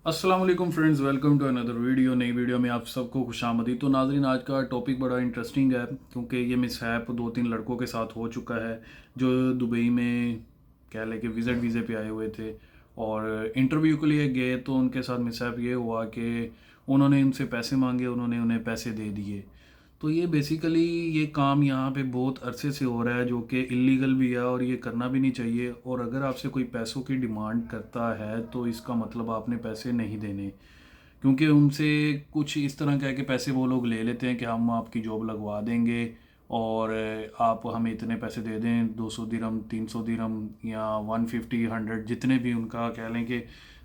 अस्सलाम वालेकुम friends, welcome to another video. नई वीडियो में आप सबको खुशामदीद। तो नाज़रीन, आज का टॉपिक बड़ा इंटरेस्टिंग है क्योंकि ये मिसहैप 2-3 लड़कों के साथ हो चुका है जो दुबई में कह लें कि विज़िट वीज़े पे आए हुए थे और इंटरव्यू के लिए गए। तो उनके साथ मिसहैप ये हुआ कि उन्होंने उनसे पैसे मांगे, उन्होंने उन्हें पैसे दे दिए। तो ये बेसिकली ये काम यहाँ पे बहुत अरसे से हो रहा है जो कि इलीगल भी है और ये करना भी नहीं चाहिए। और अगर आपसे कोई पैसों की डिमांड करता है तो इसका मतलब आपने पैसे नहीं देने, क्योंकि उनसे कुछ इस तरह का है कि पैसे वो लोग ले लेते हैं कि हम आपकी जॉब लगवा देंगे और आप हमें इतने पैसे दे दें, 200 दिरहम, 300 दिरहम या 150, 100, जितने भी उनका कह लें कि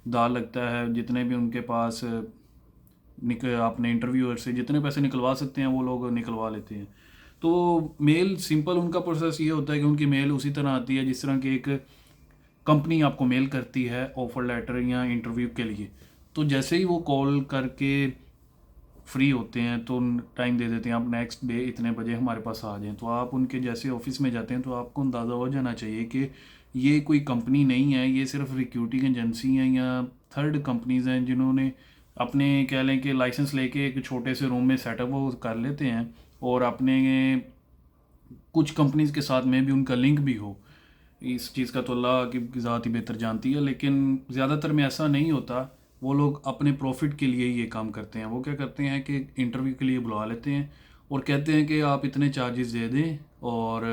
दाल लगता है, जितने भी उनके पास अपने इंटरव्यूअर से जितने पैसे निकलवा सकते हैं वो लोग निकलवा लेते हैं। तो मेल सिंपल उनका प्रोसेस ये होता है कि उनकी मेल उसी तरह आती है जिस तरह की एक कंपनी आपको मेल करती है ऑफर लेटर या इंटरव्यू के लिए। तो जैसे ही वो कॉल करके फ्री होते हैं तो टाइम दे देते हैं, आप नेक्स्ट डे इतने बजे हमारे पास आ जाएं। तो आप उनके जैसे ऑफिस में जाते हैं तो आपको अंदाज़ा हो जाना चाहिए कि ये कोई कंपनी नहीं है, ये सिर्फ रिक्रूटिंग एजेंसी हैं या थर्ड कंपनीज़ हैं जिन्होंने अपने कह लें कि लाइसेंस लेके एक छोटे से रूम में सेटअप वो कर लेते हैं और अपने कुछ कंपनीज के साथ में भी उनका लिंक भी हो। इस चीज़ का तो अल्लाह की ज़ात ही बेहतर जानती है, लेकिन ज़्यादातर में ऐसा नहीं होता। वो लोग अपने प्रॉफिट के लिए ये काम करते हैं। वो क्या करते हैं कि इंटरव्यू के लिए बुला लेते हैं और कहते हैं कि आप इतने चार्जेस दे दें और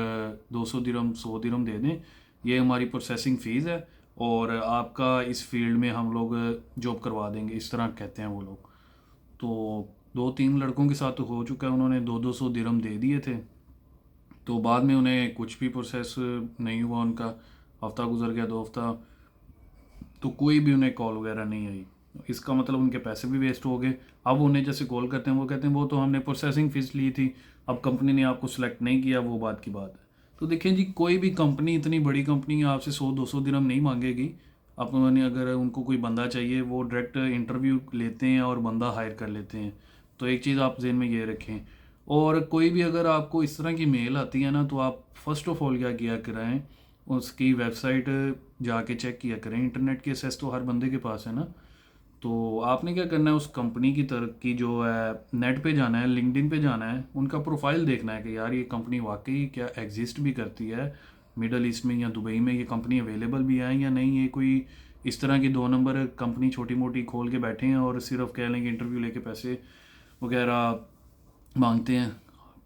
200 दिरहम, 100 दिरहम दे दें, ये हमारी प्रोसेसिंग फ़ीस है और आपका इस फील्ड में हम लोग जॉब करवा देंगे। इस तरह कहते हैं वो लोग। तो 2-3 लड़कों के साथ तो हो चुका है, उन्होंने 200-200 दिरहम दे दिए थे। तो बाद में उन्हें कुछ भी प्रोसेस नहीं हुआ उनका। हफ्ता गुजर गया, 2 हफ्ता, तो कोई भी उन्हें कॉल वगैरह नहीं आई। इसका मतलब उनके पैसे भी वेस्ट हो गए। अब उन्हें जैसे कॉल करते हैं वो कहते हैं वो तो हमने प्रोसेसिंग फ़ीस ली थी, अब कंपनी ने आपको सिलेक्ट नहीं किया, वो बात की बात है। तो देखें जी, कोई भी कंपनी, इतनी बड़ी कंपनी आपसे 100-200 दिरहम नहीं मांगेगी। अब उन्होंने अगर उनको कोई बंदा चाहिए वो डायरेक्ट इंटरव्यू लेते हैं और बंदा हायर कर लेते हैं। तो एक चीज़ आप जहन में ये रखें। और कोई भी अगर आपको इस तरह की मेल आती है ना, तो आप फर्स्ट ऑफ ऑल क्या किया कराएं, उसकी वेबसाइट जाके चेक किया करें। इंटरनेट की एक्सेस तो हर बंदे के पास है ना। तो आपने क्या करना है, उस कंपनी की तरफ की जो है नेट पे जाना है, लिंक्डइन पे जाना है, उनका प्रोफाइल देखना है कि यार ये कंपनी वाकई क्या एग्जिस्ट भी करती है मिडल ईस्ट में या दुबई में, ये कंपनी अवेलेबल भी है या नहीं। ये कोई इस तरह की 2 नंबर कंपनी छोटी मोटी खोल के बैठे हैं और सिर्फ कह लेंगे इंटरव्यू लेके पैसे वगैरह मांगते हैं।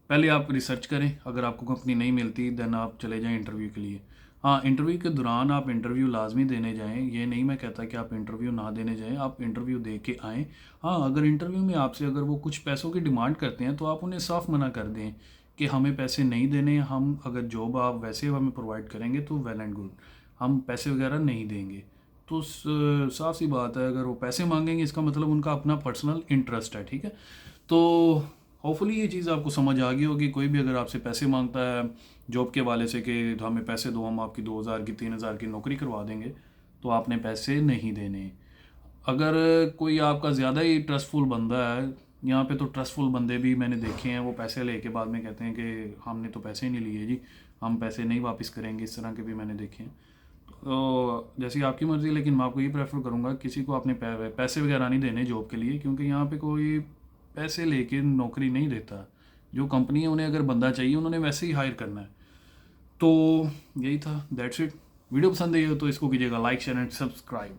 पहले आप रिसर्च करें, अगर आपको कंपनी नहीं मिलती देन आप चले जाएं इंटरव्यू के लिए। हाँ, इंटरव्यू के दौरान आप इंटरव्यू लाजमी देने जाएं, ये नहीं मैं कहता कि आप इंटरव्यू ना देने जाएं, आप इंटरव्यू दे के आएँ। हाँ, अगर इंटरव्यू में आपसे अगर वो कुछ पैसों की डिमांड करते हैं तो आप उन्हें साफ मना कर दें कि हमें पैसे नहीं देने, हम अगर जॉब आप वैसे हमें प्रोवाइड करेंगे तो वेल एंड गुड, हम पैसे वगैरह नहीं देंगे। तो साफ सी बात है, अगर वो पैसे मांगेंगे इसका मतलब उनका अपना पर्सनल इंटरेस्ट है, ठीक है। तो होपफुली ये चीज़ आपको समझ आ गई होगी। कोई भी अगर आपसे पैसे मांगता है जॉब के हवाले से कि हमें पैसे दो, हम आपकी 2,000 की 3,000 की नौकरी करवा देंगे, तो आपने पैसे नहीं देने। अगर कोई आपका ज़्यादा ही ट्रस्टफुल बंदा है, यहाँ पे तो ट्रस्टफुल बंदे भी मैंने देखे हैं, वो पैसे लेके बाद में कहते हैं कि हमने तो पैसे ही नहीं लिए जी, हम पैसे नहीं वापस करेंगे, इस तरह के भी मैंने देखे हैं। तो जैसी आपकी मर्ज़ी, लेकिन मैं आपको ये प्रेफर करूँगा किसी को अपने पैसे वगैरह नहीं देने जॉब के लिए, क्योंकि यहाँ पे कोई पैसे लेके नौकरी नहीं देता। जो कंपनी है उन्हें अगर बंदा चाहिए उन्होंने वैसे ही हायर करना है। तो यही था, दैट्स इट। वीडियो पसंद आई हो तो इसको कीजिएगा लाइक, शेयर एंड सब्सक्राइब।